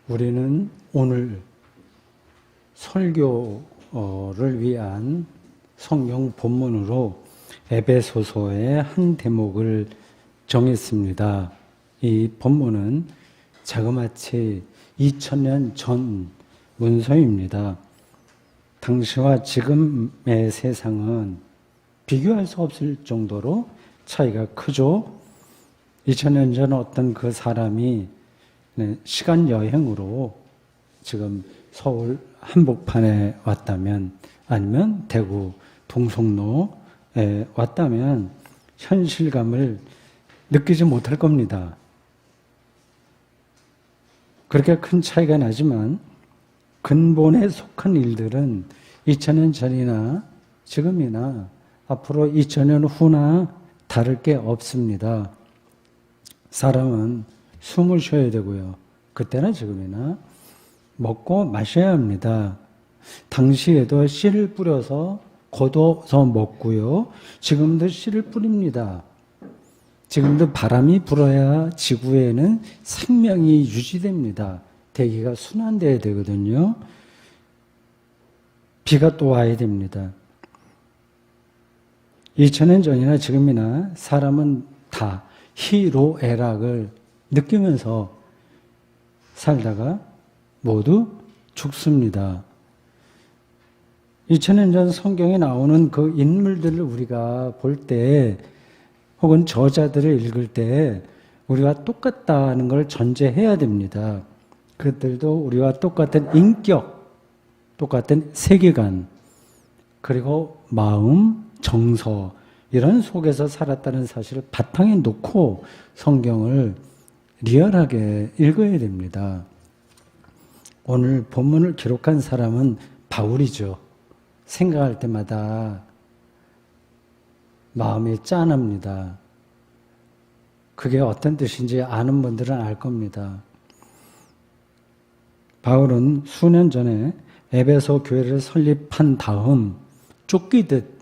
우리는 오늘 설교를 위한 성경 본문으로 에베소서의 한 대목을 정했습니다. 이 본문은 자그마치 2000년 전 문서입니다. 당시와 지금의 세상은 비교할 수 없을 정도로 차이가 크죠. 2000년 전 어떤 그 사람이 시간 여행으로 지금 서울 한복판에 왔다면, 아니면 대구 동성로에 왔다면 현실감을 느끼지 못할 겁니다. 그렇게 큰 차이가 나지만 근본에 속한 일들은 2000년 전이나 지금이나 앞으로 2000년 후나 다를 게 없습니다. 사람은 숨을 쉬어야 되고요. 그때나 지금이나 먹고 마셔야 합니다. 당시에도 씨를 뿌려서 거둬서 먹고요. 지금도 씨를 뿌립니다. 지금도 바람이 불어야 지구에는 생명이 유지됩니다. 대기가 순환돼야 되거든요. 비가 또 와야 됩니다. 2000년 전이나 지금이나 사람은 다 희로애락을 느끼면서 살다가 모두 죽습니다. 2000년 전 성경에 나오는 그 인물들을 우리가 볼 때, 혹은 저자들을 읽을 때 우리와 똑같다는 걸 전제해야 됩니다. 그들도 우리와 똑같은 인격, 똑같은 세계관, 그리고 마음, 정서, 이런 속에서 살았다는 사실을 바탕에 놓고 성경을 리얼하게 읽어야 됩니다. 오늘 본문을 기록한 사람은 바울이죠. 생각할 때마다 마음이 짠합니다. 그게 어떤 뜻인지 아는 분들은 알 겁니다. 바울은 수년 전에 에베소 교회를 설립한 다음 쫓기듯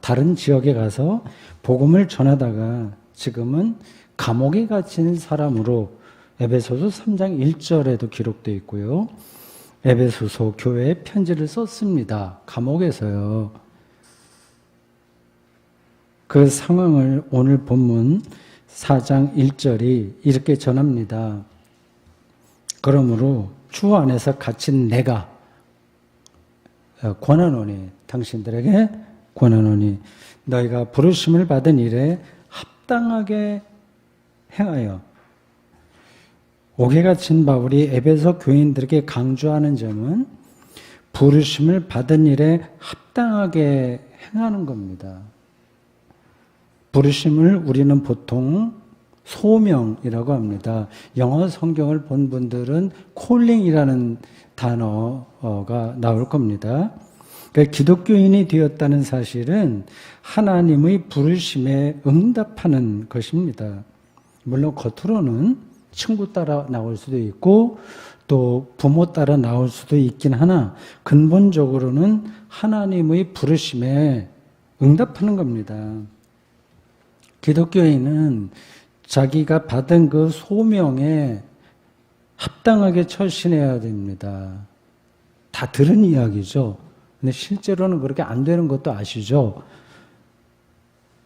다른 지역에 가서 복음을 전하다가 지금은 감옥에 갇힌 사람으로 에베소서 3장 1절에도 기록되어 있고요. 에베소서 교회에 편지를 썼습니다. 감옥에서요. 그 상황을 오늘 본문 4장 1절이 이렇게 전합니다. 그러므로 주 안에서 갇힌 내가 권하노니, 당신들에게 권하노니 너희가 부르심을 받은 일에 합당하게 행하여. 옥에 갇힌 바울이 에베소 교인들에게 강조하는 점은 부르심을 받은 일에 합당하게 행하는 겁니다. 부르심을 우리는 보통 소명이라고 합니다. 영어 성경을 본 분들은 콜링이라는 단어가 나올 겁니다. 그러니까 기독교인이 되었다는 사실은 하나님의 부르심에 응답하는 것입니다. 물론 겉으로는 친구 따라 나올 수도 있고 또 부모 따라 나올 수도 있긴 하나 근본적으로는 하나님의 부르심에 응답하는 겁니다. 기독교인은 자기가 받은 그 소명에 합당하게 처신해야 됩니다. 다 들은 이야기죠. 근데 실제로는 그렇게 안 되는 것도 아시죠?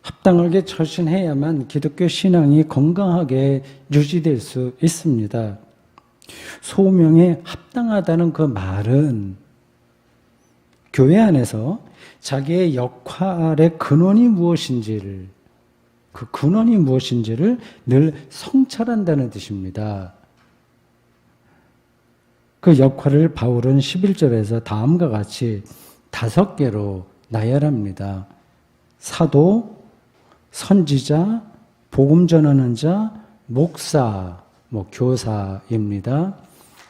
합당하게 처신해야만 기독교 신앙이 건강하게 유지될 수 있습니다. 소명에 합당하다는 그 말은 교회 안에서 자기의 역할의 근원이 무엇인지를, 그 근원이 무엇인지를 늘 성찰한다는 뜻입니다. 그 역할을 바울은 11절에서 다음과 같이 5개로 나열합니다. 사도, 선지자, 복음 전하는 자, 목사, 교사입니다.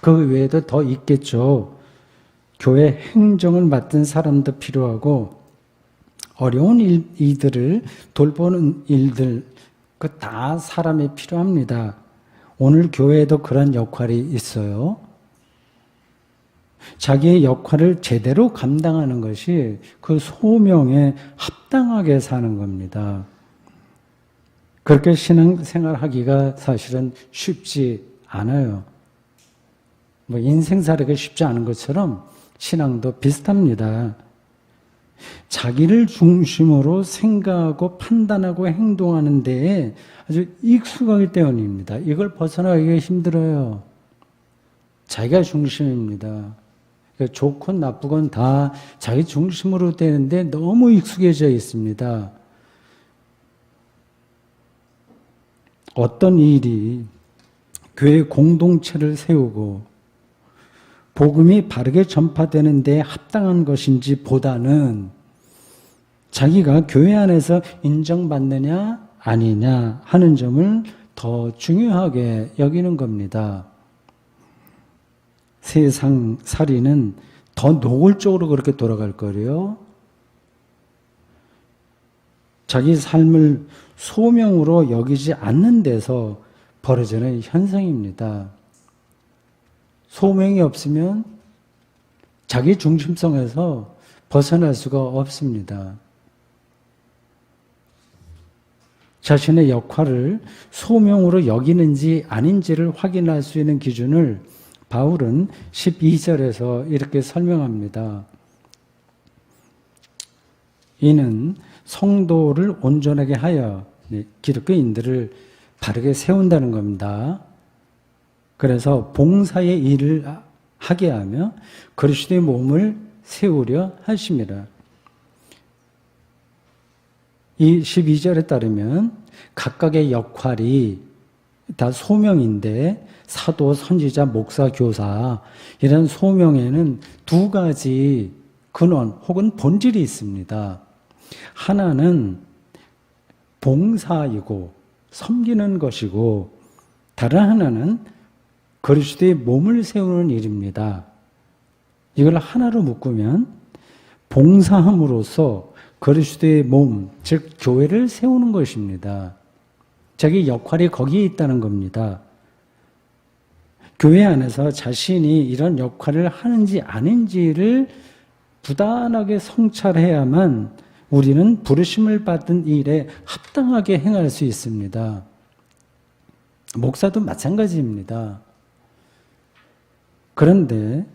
그 외에도 더 있겠죠. 교회 행정을 맡은 사람도 필요하고 어려운 일들을 돌보는 일들, 그 다 사람이 필요합니다. 오늘 교회에도 그런 역할이 있어요. 자기의 역할을 제대로 감당하는 것이 그 소명에 합당하게 사는 겁니다. 그렇게 신앙생활하기가 사실은 쉽지 않아요. 뭐 인생 살기가 쉽지 않은 것처럼 신앙도 비슷합니다. 자기를 중심으로 생각하고 판단하고 행동하는 데에 아주 익숙하기 때문입니다. 이걸 벗어나기가 힘들어요. 자기가 중심입니다. 그러니까 좋건 나쁘건 다 자기 중심으로 되는데 너무 익숙해져 있습니다. 어떤 일이 교회 공동체를 세우고 복음이 바르게 전파되는 데 합당한 것인지 보다는 자기가 교회 안에서 인정받느냐 아니냐 하는 점을 더 중요하게 여기는 겁니다. 세상 살이는 더 노골적으로 그렇게 돌아갈 거예요. 자기 삶을 소명으로 여기지 않는 데서 벌어지는 현상입니다. 소명이 없으면 자기 중심성에서 벗어날 수가 없습니다. 자신의 역할을 소명으로 여기는지 아닌지를 확인할 수 있는 기준을 바울은 12절에서 이렇게 설명합니다. 이는 성도를 온전하게 하여 기독교인들을 바르게 세운다는 겁니다. 그래서 봉사의 일을 하게 하며 그리스도의 몸을 세우려 하십니다. 이 12절에 따르면 각각의 역할이 다 소명인데 사도, 선지자, 목사, 교사 이런 소명에는 두 가지 근원 혹은 본질이 있습니다. 하나는 봉사이고 섬기는 것이고 다른 하나는 그리스도의 몸을 세우는 일입니다. 이걸 하나로 묶으면 봉사함으로써 그리스도의 몸, 즉 교회를 세우는 것입니다. 자기 역할이 거기에 있다는 겁니다. 교회 안에서 자신이 이런 역할을 하는지 아닌지를 부단하게 성찰해야만 우리는 부르심을 받은 일에 합당하게 행할 수 있습니다. 목사도 마찬가지입니다. 그런데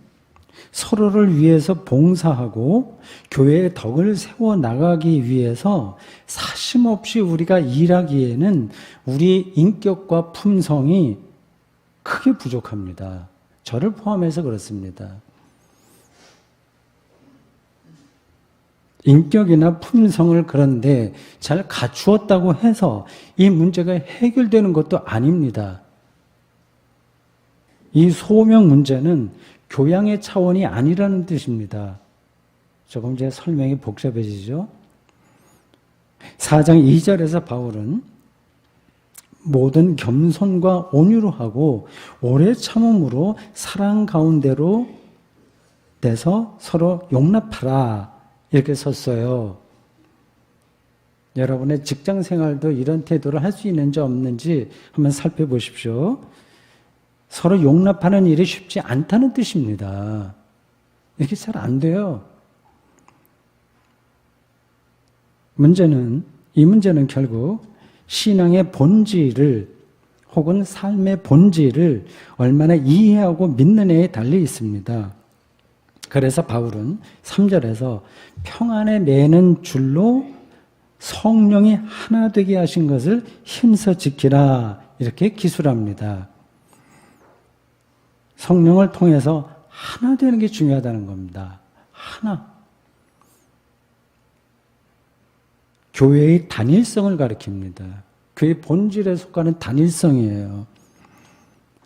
서로를 위해서 봉사하고 교회의 덕을 세워나가기 위해서 사심없이 우리가 일하기에는 우리의 인격과 품성이 크게 부족합니다. 저를 포함해서 그렇습니다. 인격이나 품성을 그런데 잘 갖추었다고 해서 이 문제가 해결되는 것도 아닙니다. 이 소명 문제는 교양의 차원이 아니라는 뜻입니다. 조금 제 설명이 복잡해지죠? 4장 2절에서 바울은 모든 겸손과 온유로 하고 오래 참음으로 사랑 가운데로 내서 서로 용납하라 이렇게 썼어요. 여러분의 직장 생활도 이런 태도를 할 수 있는지 없는지 한번 살펴보십시오. 서로 용납하는 일이 쉽지 않다는 뜻입니다. 이렇게 잘 안 돼요. 이 문제는 결국 신앙의 본질을 혹은 삶의 본질을 얼마나 이해하고 믿느냐에 달려 있습니다. 그래서 바울은 3절에서 평안에 매는 줄로 성령이 하나 되게 하신 것을 힘써 지키라 이렇게 기술합니다. 성령을 통해서 하나 되는 게 중요하다는 겁니다. 하나. 교회의 단일성을 가리킵니다. 교회의 본질에 속하는 단일성이에요.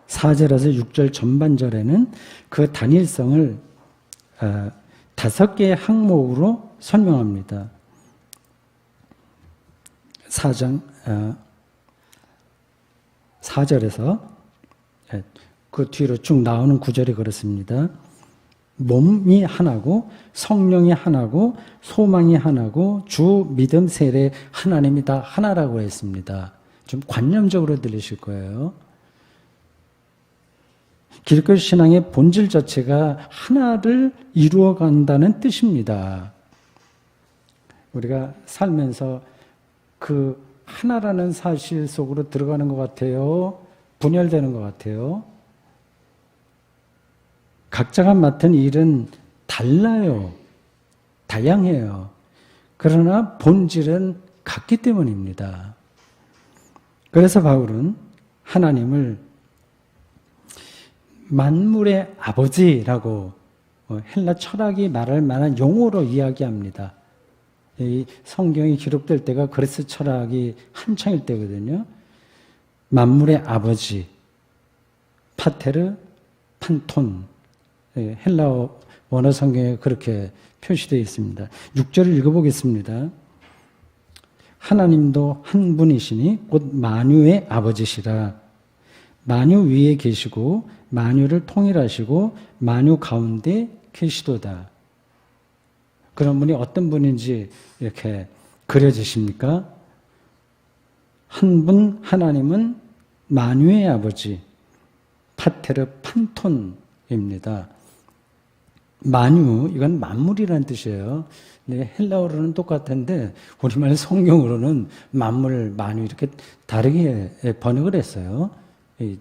4절에서 6절 전반절에는 그 단일성을 5개의 항목으로 설명합니다. 4장 4절에서 그 뒤로 쭉 나오는 구절이 그렇습니다. 몸이 하나고 성령이 하나고 소망이 하나고 주 믿음 세례 하나님이 다 하나라고 했습니다. 좀 관념적으로 들리실 거예요. 기독교 신앙의 본질 자체가 하나를 이루어간다는 뜻입니다. 우리가 살면서 그 하나라는 사실 속으로 들어가는 것 같아요? 분열되는 것 같아요? 각자가 맡은 일은 달라요. 다양해요. 그러나 본질은 같기 때문입니다. 그래서 바울은 하나님을 만물의 아버지라고 헬라 철학이 말할 만한 용어로 이야기합니다. 이 성경이 기록될 때가 그리스 철학이 한창일 때거든요. 만물의 아버지, 파테르, 판톤, 헬라어 원어 성경에 그렇게 표시되어 있습니다. 6절을 읽어보겠습니다. 하나님도 한 분이시니 곧 만유의 아버지시라. 만유 위에 계시고 만유를 통일하시고 만유 가운데 계시도다. 그런 분이 어떤 분인지 이렇게 그려지십니까? 한 분 하나님은 만유의 아버지, 파테르 판톤입니다. 만유, 이건 만물이라는 뜻이에요. 네, 헬라어로는 똑같은데 우리말 성경으로는 만물, 만유 이렇게 다르게 번역을 했어요. 이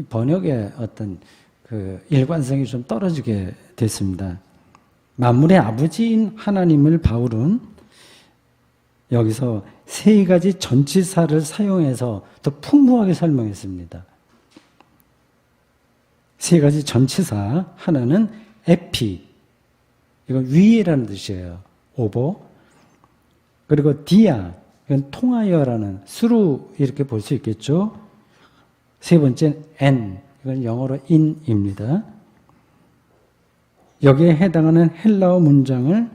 번역의 어떤 그 일관성이 좀 떨어지게 됐습니다. 만물의 아버지인 하나님을 바울은 여기서 세 가지 전치사를 사용해서 더 풍부하게 설명했습니다. 세 가지 전치사, 하나는 에피, 이건 위에라는 뜻이에요. 오버. 그리고 디아, 이건 통하여라는, 수루 이렇게 볼 수 있겠죠. 세 번째 엔, 이건 영어로 in입니다. 여기에 해당하는 헬라어 문장을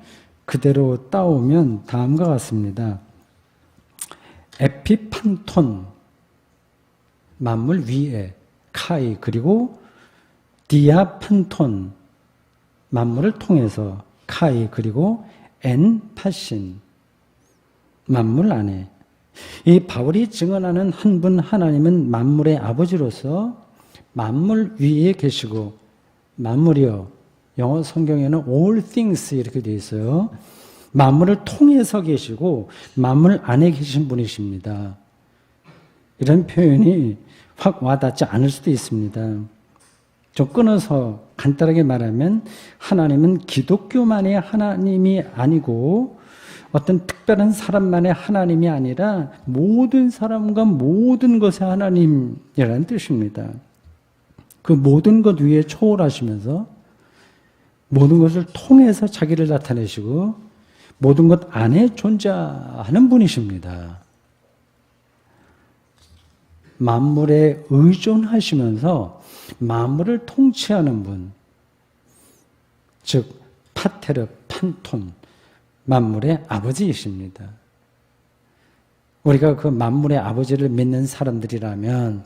그대로 따오면 다음과 같습니다. 에피판톤, 만물 위에, 카이, 그리고 디아판톤, 만물을 통해서, 카이, 그리고 엔 파신, 만물 안에. 이 바울이 증언하는 한 분 하나님은 만물의 아버지로서 만물 위에 계시고, 만물이요, 영어 성경에는 all things 이렇게 되어 있어요. 만물을 통해서 계시고 만물 안에 계신 분이십니다. 이런 표현이 확 와닿지 않을 수도 있습니다. 좀 끊어서 간단하게 말하면 하나님은 기독교만의 하나님이 아니고 어떤 특별한 사람만의 하나님이 아니라 모든 사람과 모든 것의 하나님이라는 뜻입니다. 그 모든 것 위에 초월하시면서 모든 것을 통해서 자기를 나타내시고 모든 것 안에 존재하는 분이십니다. 만물에 의존하시면서 만물을 통치하는 분, 즉 파테르 판톤, 만물의 아버지이십니다. 우리가 그 만물의 아버지를 믿는 사람들이라면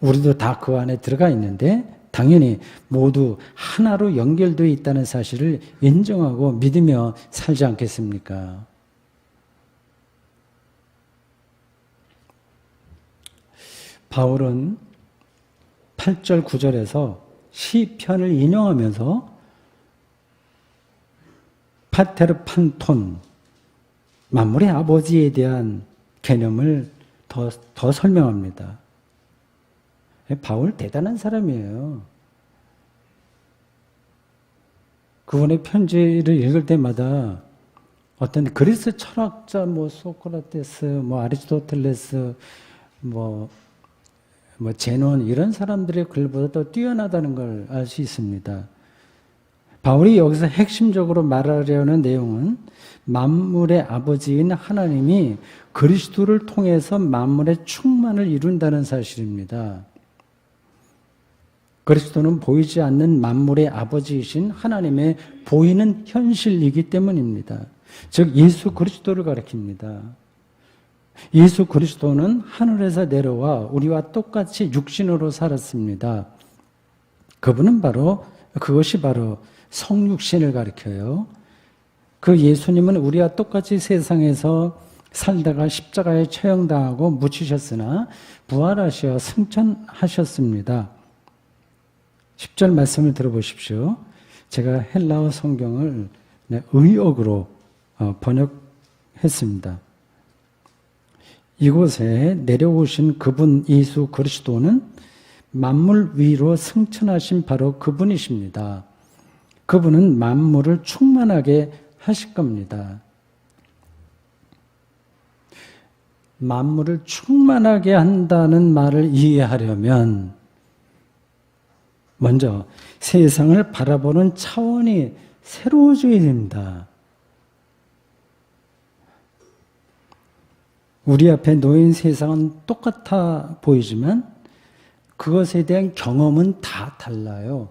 우리도 다 그 안에 들어가 있는데 당연히 모두 하나로 연결되어 있다는 사실을 인정하고 믿으며 살지 않겠습니까? 바울은 8절 9절에서 시편을 인용하면서 파테르 판톤, 만물의 아버지에 대한 개념을 더 설명합니다. 바울 대단한 사람이에요. 그분의 편지를 읽을 때마다 어떤 그리스 철학자, 소크라테스, 아리스토텔레스, 제논 이런 사람들의 글보다 더 뛰어나다는 걸 알 수 있습니다. 바울이 여기서 핵심적으로 말하려는 내용은 만물의 아버지인 하나님이 그리스도를 통해서 만물의 충만을 이룬다는 사실입니다. 그리스도는 보이지 않는 만물의 아버지이신 하나님의 보이는 현실이기 때문입니다. 즉 예수 그리스도를 가리킵니다. 예수 그리스도는 하늘에서 내려와 우리와 똑같이 육신으로 살았습니다. 그것이 바로 성육신을 가리켜요. 그 예수님은 우리와 똑같이 세상에서 살다가 십자가에 처형당하고 묻히셨으나 부활하셔 승천하셨습니다. 10절 말씀을 들어보십시오. 제가 헬라어 성경을 의역으로 번역했습니다. 이곳에 내려오신 그분 예수 그리스도는 만물 위로 승천하신 바로 그분이십니다. 그분은 만물을 충만하게 하실 겁니다. 만물을 충만하게 한다는 말을 이해하려면 먼저 세상을 바라보는 차원이 새로워져야 됩니다. 우리 앞에 놓인 세상은 똑같아 보이지만 그것에 대한 경험은 다 달라요.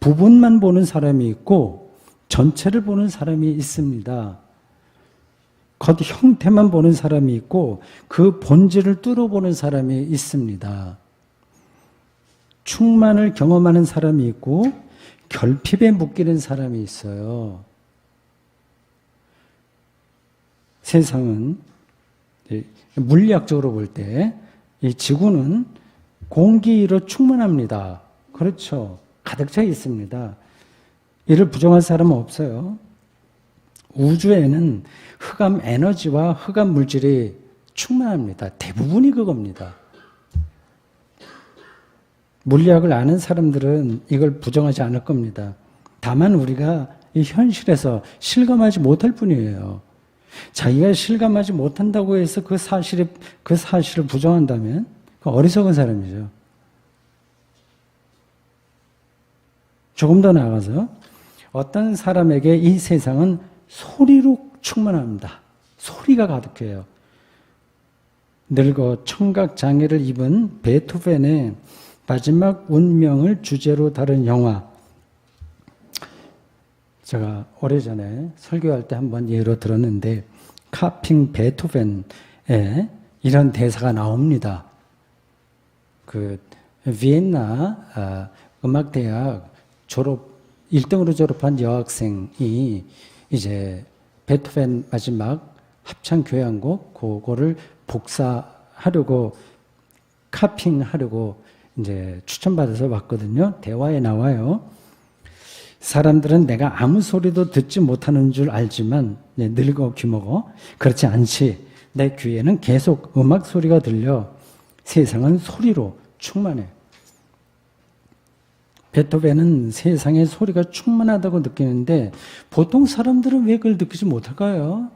부분만 보는 사람이 있고 전체를 보는 사람이 있습니다. 겉 형태만 보는 사람이 있고 그 본질을 뚫어보는 사람이 있습니다. 충만을 경험하는 사람이 있고 결핍에 묶이는 사람이 있어요. 세상은 물리학적으로 볼 때 이 지구는 공기로 충만합니다. 그렇죠. 가득 차 있습니다. 이를 부정할 사람은 없어요. 우주에는 흑암 에너지와 흑암 물질이 충만합니다. 대부분이 그겁니다. 물리학을 아는 사람들은 이걸 부정하지 않을 겁니다. 다만 우리가 이 현실에서 실감하지 못할 뿐이에요. 자기가 실감하지 못한다고 해서 그 사실을 부정한다면 그 어리석은 사람이죠. 조금 더 나아가서 어떤 사람에게 이 세상은 소리로 충만합니다. 소리가 가득해요. 늙어 청각장애를 입은 베토벤의 마지막 운명을 주제로 다룬 영화, 제가 오래전에 설교할 때 한번 예로 들었는데 카핑 베토벤에 이런 대사가 나옵니다. 그 비엔나 음악대학 1등으로 졸업한 여학생이 이제 베토벤 마지막 합창 교향곡 그거를 복사하려고 카핑하려고 이제 추천받아서 왔거든요. 대화에 나와요. 사람들은 내가 아무 소리도 듣지 못하는 줄 알지만 늙어 귀먹어 그렇지 않지. 내 귀에는 계속 음악 소리가 들려. 세상은 소리로 충만해. 베토벤은 세상에 소리가 충만하다고 느끼는데 보통 사람들은 왜 그걸 느끼지 못할까요?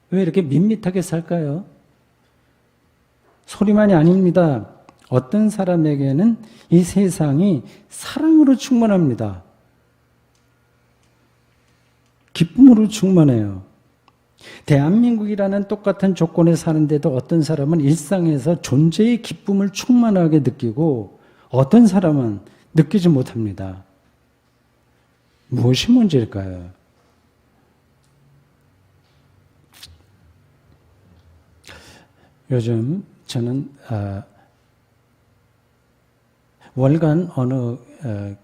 왜 이렇게 밋밋하게 살까요? 소리만이 아닙니다. 어떤 사람에게는 이 세상이 사랑으로 충만합니다. 기쁨으로 충만해요. 대한민국이라는 똑같은 조건에 사는데도 어떤 사람은 일상에서 존재의 기쁨을 충만하게 느끼고 어떤 사람은 느끼지 못합니다. 무엇이 문제일까요? 요즘 저는 월간 어느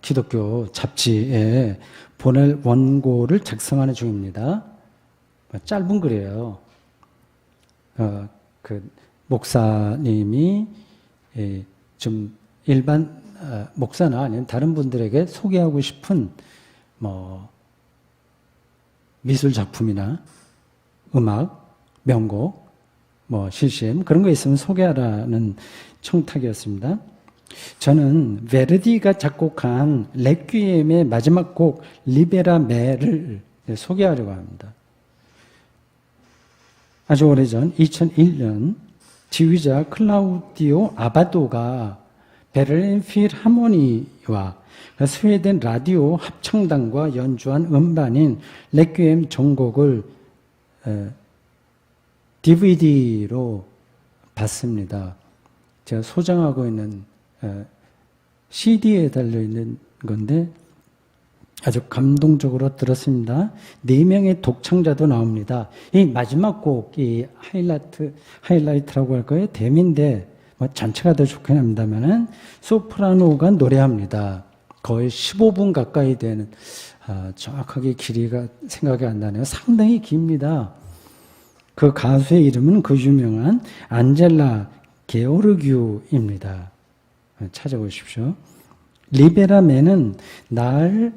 기독교 잡지에 보낼 원고를 작성하는 중입니다. 짧은 글이에요. 그 목사님이 좀 일반 목사나 아니면 다른 분들에게 소개하고 싶은 뭐 미술 작품이나 음악, 명곡, 뭐 CCM 그런 거 있으면 소개하라는 청탁이었습니다. 저는 베르디가 작곡한 레퀴엠의 마지막 곡 리베라 메를 소개하려고 합니다. 아주 오래전 2001년 지휘자 클라우디오 아바도가 베를린 필하모니와 스웨덴 라디오 합창단과 연주한 음반인 레퀴엠 전곡을 DVD로 봤습니다. 제가 소장하고 있는 CD에 달려있는 건데 아주 감동적으로 들었습니다. 4명의 독창자도 나옵니다. 이 마지막 곡이 하이라이트라고 할 거예요. 데미인데 뭐 전체가 더 좋긴 합니다만은 소프라노가 노래합니다. 거의 15분 가까이 되는 정확하게 길이가 생각이 안 나네요. 상당히 깁니다. 그 가수의 이름은 그 유명한 안젤라 게오르기우입니다. 찾아보십시오. 리베라메는 날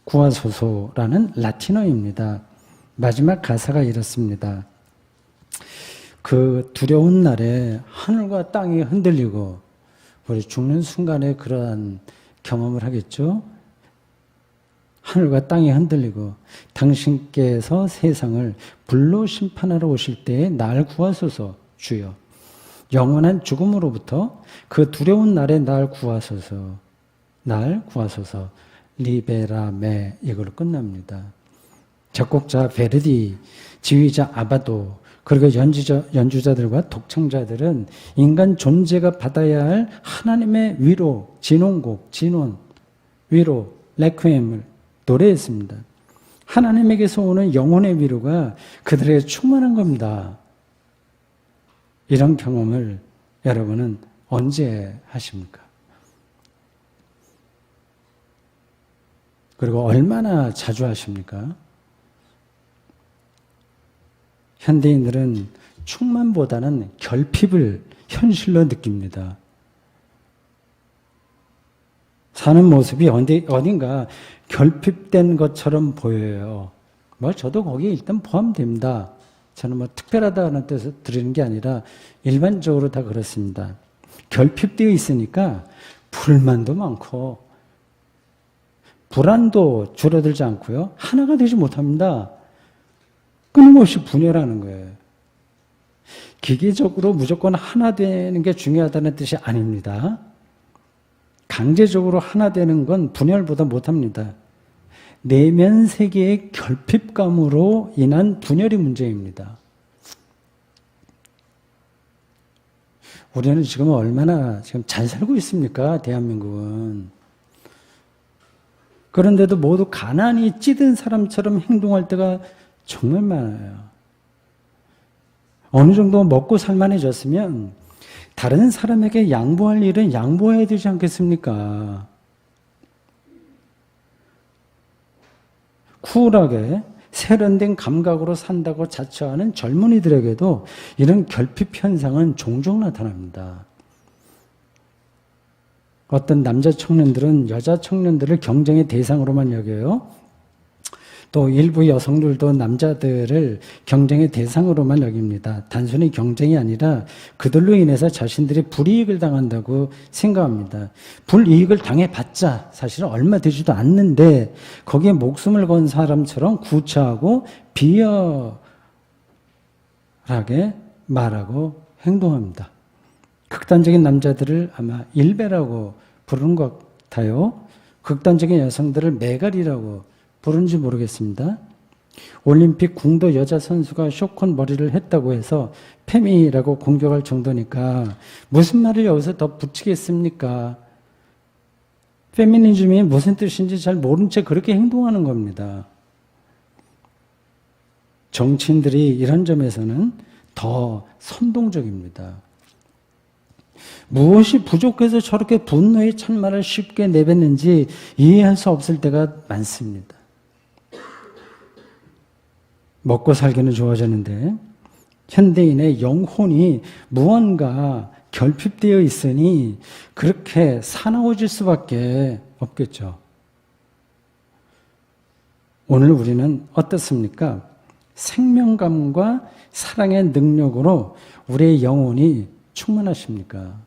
구하소서라는 라틴어입니다. 마지막 가사가 이렇습니다. 그 두려운 날에 하늘과 땅이 흔들리고 우리 죽는 순간에 그러한 경험을 하겠죠. 하늘과 땅이 흔들리고 당신께서 세상을 불로 심판하러 오실 때에 날 구하소서 주여. 영원한 죽음으로부터 그 두려운 날에 날 구하소서. 날 구하소서. 리베라메 이걸로 끝납니다. 작곡자 베르디, 지휘자 아바도, 그리고 연주자들과 독창자들은 인간 존재가 받아야 할 하나님의 위로, 진홍곡, 진원, 위로, 레퀴엠을 노래했습니다. 하나님에게서 오는 영혼의 위로가 그들에게 충만한 겁니다. 이런 경험을 여러분은 언제 하십니까? 그리고 얼마나 자주 하십니까? 현대인들은 충만보다는 결핍을 현실로 느낍니다. 사는 모습이 어딘가 결핍된 것처럼 보여요. 저도 거기에 일단 포함됩니다. 저는 특별하다는 뜻을 드리는 게 아니라 일반적으로 다 그렇습니다. 결핍되어 있으니까 불만도 많고 불안도 줄어들지 않고요. 하나가 되지 못합니다. 끊임없이 분열하는 거예요. 기계적으로 무조건 하나 되는 게 중요하다는 뜻이 아닙니다. 강제적으로 하나 되는 건 분열보다 못합니다. 내면 세계의 결핍감으로 인한 분열이 문제입니다. 우리는 지금 얼마나 잘 살고 있습니까? 대한민국은. 그런데도 모두 가난이 찌든 사람처럼 행동할 때가 정말 많아요. 어느 정도 먹고 살만해졌으면 다른 사람에게 양보할 일은 양보해야 되지 않겠습니까? 쿨하게 세련된 감각으로 산다고 자처하는 젊은이들에게도 이런 결핍 현상은 종종 나타납니다. 어떤 남자 청년들은 여자 청년들을 경쟁의 대상으로만 여겨요. 또 일부 여성들도 남자들을 경쟁의 대상으로만 여깁니다. 단순히 경쟁이 아니라 그들로 인해서 자신들이 불이익을 당한다고 생각합니다. 불이익을 당해봤자 사실은 얼마 되지도 않는데 거기에 목숨을 건 사람처럼 구차하고 비열하게 말하고 행동합니다. 극단적인 남자들을 아마 일베라고 부르는 것 같아요. 극단적인 여성들을 메갈이라고 부른지 모르겠습니다. 올림픽 궁도 여자 선수가 쇼콘 머리를 했다고 해서 페미라고 공격할 정도니까 무슨 말을 여기서 더 붙이겠습니까? 페미니즘이 무슨 뜻인지 잘 모른 채 그렇게 행동하는 겁니다. 정치인들이 이런 점에서는 더 선동적입니다. 무엇이 부족해서 저렇게 분노의 찬말을 쉽게 내뱉는지 이해할 수 없을 때가 많습니다. 먹고 살기는 좋아졌는데 현대인의 영혼이 무언가 결핍되어 있으니 그렇게 사나워질 수밖에 없겠죠. 오늘 우리는 어떻습니까? 생명감과 사랑의 능력으로 우리의 영혼이 충만하십니까?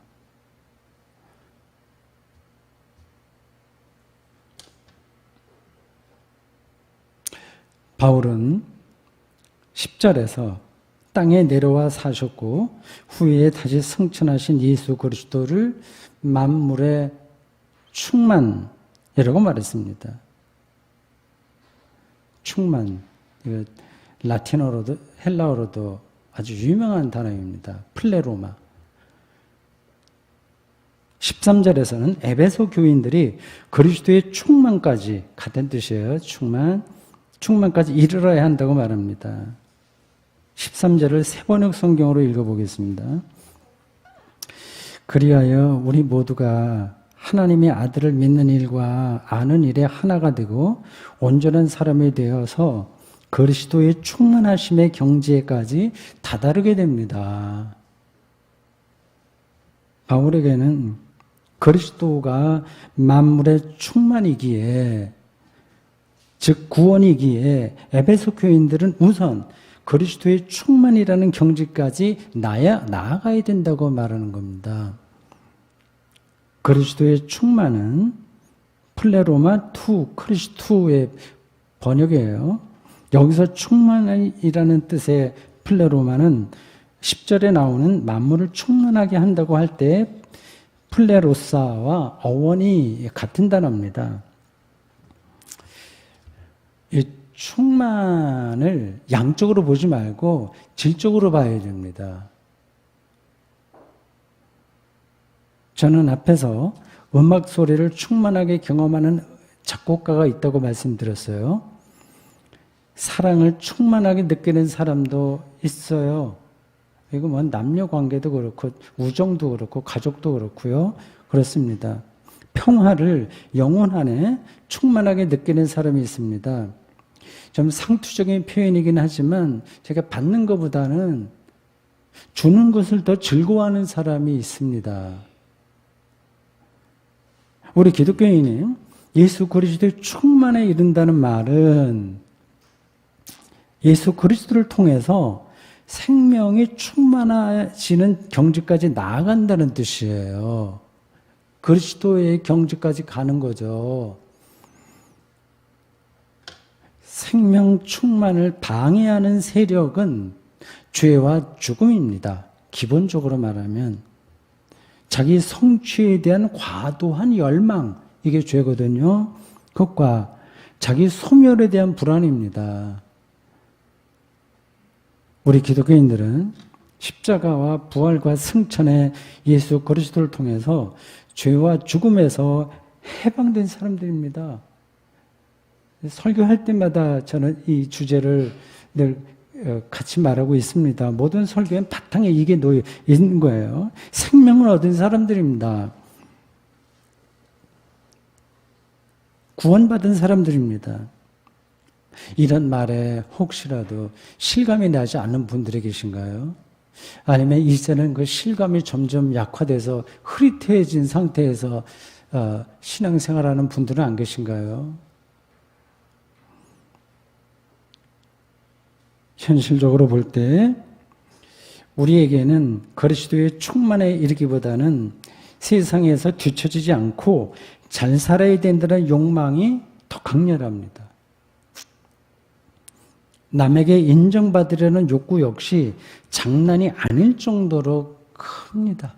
바울은 10절에서 땅에 내려와 사셨고 후에 다시 승천하신 예수 그리스도를 만물의 충만이라고 말했습니다. 충만, 이거 라틴어로도 헬라어로도 아주 유명한 단어입니다. 플레로마. 13절에서는 에베소 교인들이 그리스도의 충만까지 같은 뜻이에요. 충만까지 이르러야 한다고 말합니다. 13절을 세번역 성경으로 읽어보겠습니다. 그리하여 우리 모두가 하나님의 아들을 믿는 일과 아는 일에 하나가 되고 온전한 사람이 되어서 그리스도의 충만하심의 경지에까지 다다르게 됩니다. 바울에게는 그리스도가 만물의 충만이기에, 즉 구원이기에 에베소 교인들은 우선 그리스도의 충만이라는 경지까지 나아가야 된다고 말하는 겁니다. 그리스도의 충만은 플레로마 투, 크리스투의 번역이에요. 여기서 충만이라는 뜻의 플레로마는 10절에 나오는 만물을 충만하게 한다고 할 때 플레로사와 어원이 같은 단어입니다. 이 충만을 양적으로 보지 말고 질적으로 봐야 됩니다. 저는 앞에서 음악 소리를 충만하게 경험하는 작곡가가 있다고 말씀드렸어요. 사랑을 충만하게 느끼는 사람도 있어요. 이거 뭐 남녀 관계도 그렇고 우정도 그렇고 가족도 그렇고요. 그렇습니다. 평화를 영혼 안에 충만하게 느끼는 사람이 있습니다. 좀 상투적인 표현이긴 하지만 제가 받는 것보다는 주는 것을 더 즐거워하는 사람이 있습니다. 우리 기독교인이 예수 그리스도의 충만에 이른다는 말은 예수 그리스도를 통해서 생명이 충만해지는 경지까지 나아간다는 뜻이에요. 그리스도의 경지까지 가는 거죠. 생명 충만을 방해하는 세력은 죄와 죽음입니다. 기본적으로 말하면 자기 성취에 대한 과도한 열망, 이게 죄거든요. 그것과 자기 소멸에 대한 불안입니다. 우리 기독교인들은 십자가와 부활과 승천의 예수 그리스도를 통해서 죄와 죽음에서 해방된 사람들입니다. 설교할 때마다 저는 이 주제를 늘 같이 말하고 있습니다. 모든 설교엔 바탕에 이게 놓여 있는 거예요. 생명을 얻은 사람들입니다. 구원받은 사람들입니다. 이런 말에 혹시라도 실감이 나지 않는 분들이 계신가요? 아니면 이제는 그 실감이 점점 약화돼서 흐릿해진 상태에서 신앙생활하는 분들은 안 계신가요? 현실적으로 볼 때 우리에게는 그리스도의 충만에 이르기보다는 세상에서 뒤처지지 않고 잘 살아야 된다는 욕망이 더 강렬합니다. 남에게 인정받으려는 욕구 역시 장난이 아닐 정도로 큽니다.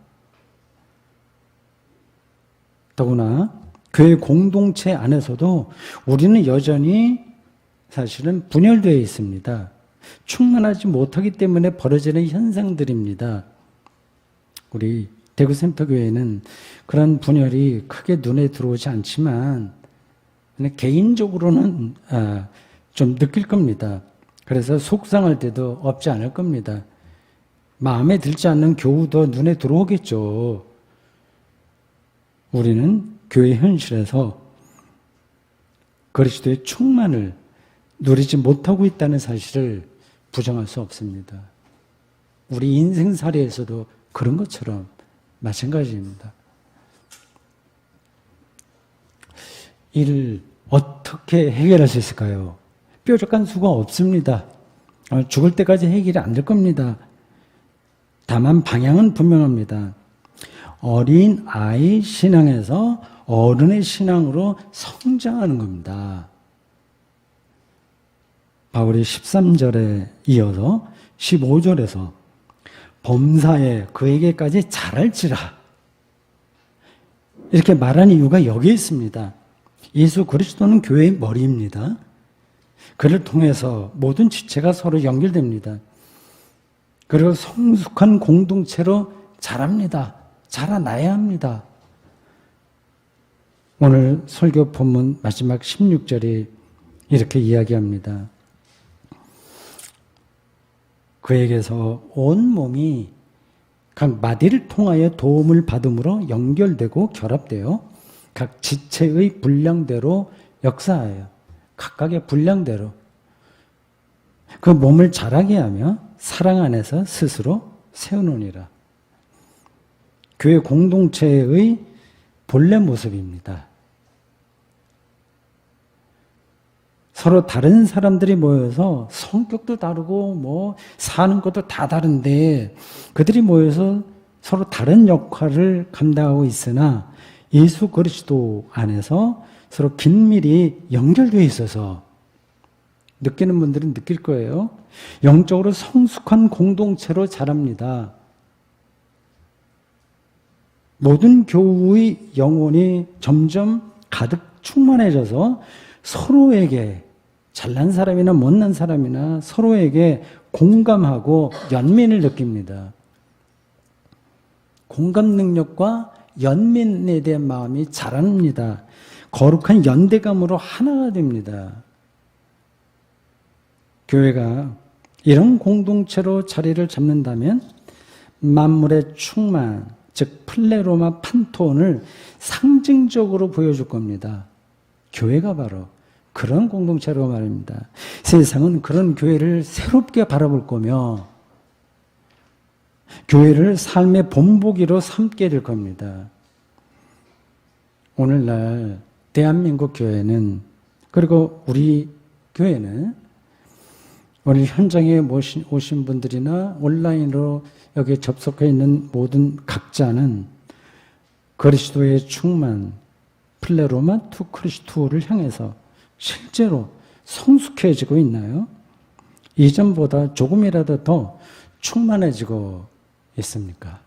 더구나 교회 공동체 안에서도 우리는 여전히 사실은 분열되어 있습니다. 충만하지 못하기 때문에 벌어지는 현상들입니다. 우리 대구센터교회는 그런 분열이 크게 눈에 들어오지 않지만 개인적으로는 좀 느낄 겁니다. 그래서 속상할 때도 없지 않을 겁니다. 마음에 들지 않는 교우도 눈에 들어오겠죠. 우리는 교회 현실에서 그리스도의 충만을 누리지 못하고 있다는 사실을 부정할 수 없습니다. 우리 인생살이에서도 그런 것처럼 마찬가지입니다. 이를 어떻게 해결할 수 있을까요? 뾰족한 수가 없습니다. 죽을 때까지 해결이 안 될 겁니다. 다만 방향은 분명합니다. 어린 아이 신앙에서 어른의 신앙으로 성장하는 겁니다. 바울이 13절에 이어서 15절에서 범사에 그에게까지 잘할지라 이렇게 말한 이유가 여기에 있습니다. 예수 그리스도는 교회의 머리입니다. 그를 통해서 모든 지체가 서로 연결됩니다. 그리고 성숙한 공동체로 자랍니다. 자라나야 합니다. 오늘 설교 본문 마지막 16절이 이렇게 이야기합니다. 그에게서 온 몸이 각 마디를 통하여 도움을 받음으로 연결되고 결합되어 각 지체의 분량대로 역사하여 각각의 분량대로 그 몸을 자라게 하며 사랑 안에서 스스로 세우느니라. 교회 공동체의 본래 모습입니다. 서로 다른 사람들이 모여서 성격도 다르고 뭐 사는 것도 다 다른데 그들이 모여서 서로 다른 역할을 감당하고 있으나 예수 그리스도 안에서 서로 긴밀히 연결되어 있어서 느끼는 분들은 느낄 거예요. 영적으로 성숙한 공동체로 자랍니다. 모든 교우의 영혼이 점점 가득 충만해져서 서로에게 잘난 사람이나 못난 사람이나 서로에게 공감하고 연민을 느낍니다. 공감 능력과 연민에 대한 마음이 자랍니다. 거룩한 연대감으로 하나가 됩니다. 교회가 이런 공동체로 자리를 잡는다면 만물의 충만, 즉 플레로마 판톤을 상징적으로 보여줄 겁니다. 교회가 바로 그런 공동체로 말입니다. 세상은 그런 교회를 새롭게 바라볼 거며 교회를 삶의 본보기로 삼게 될 겁니다. 오늘날 대한민국 교회는 그리고 우리 교회는 오늘 현장에 오신 분들이나 온라인으로 여기에 접속해 있는 모든 각자는 그리스도의 충만, 플레로마 투 크리스투를 향해서 실제로 성숙해지고 있나요? 이전보다 조금이라도 더 충만해지고 있습니까?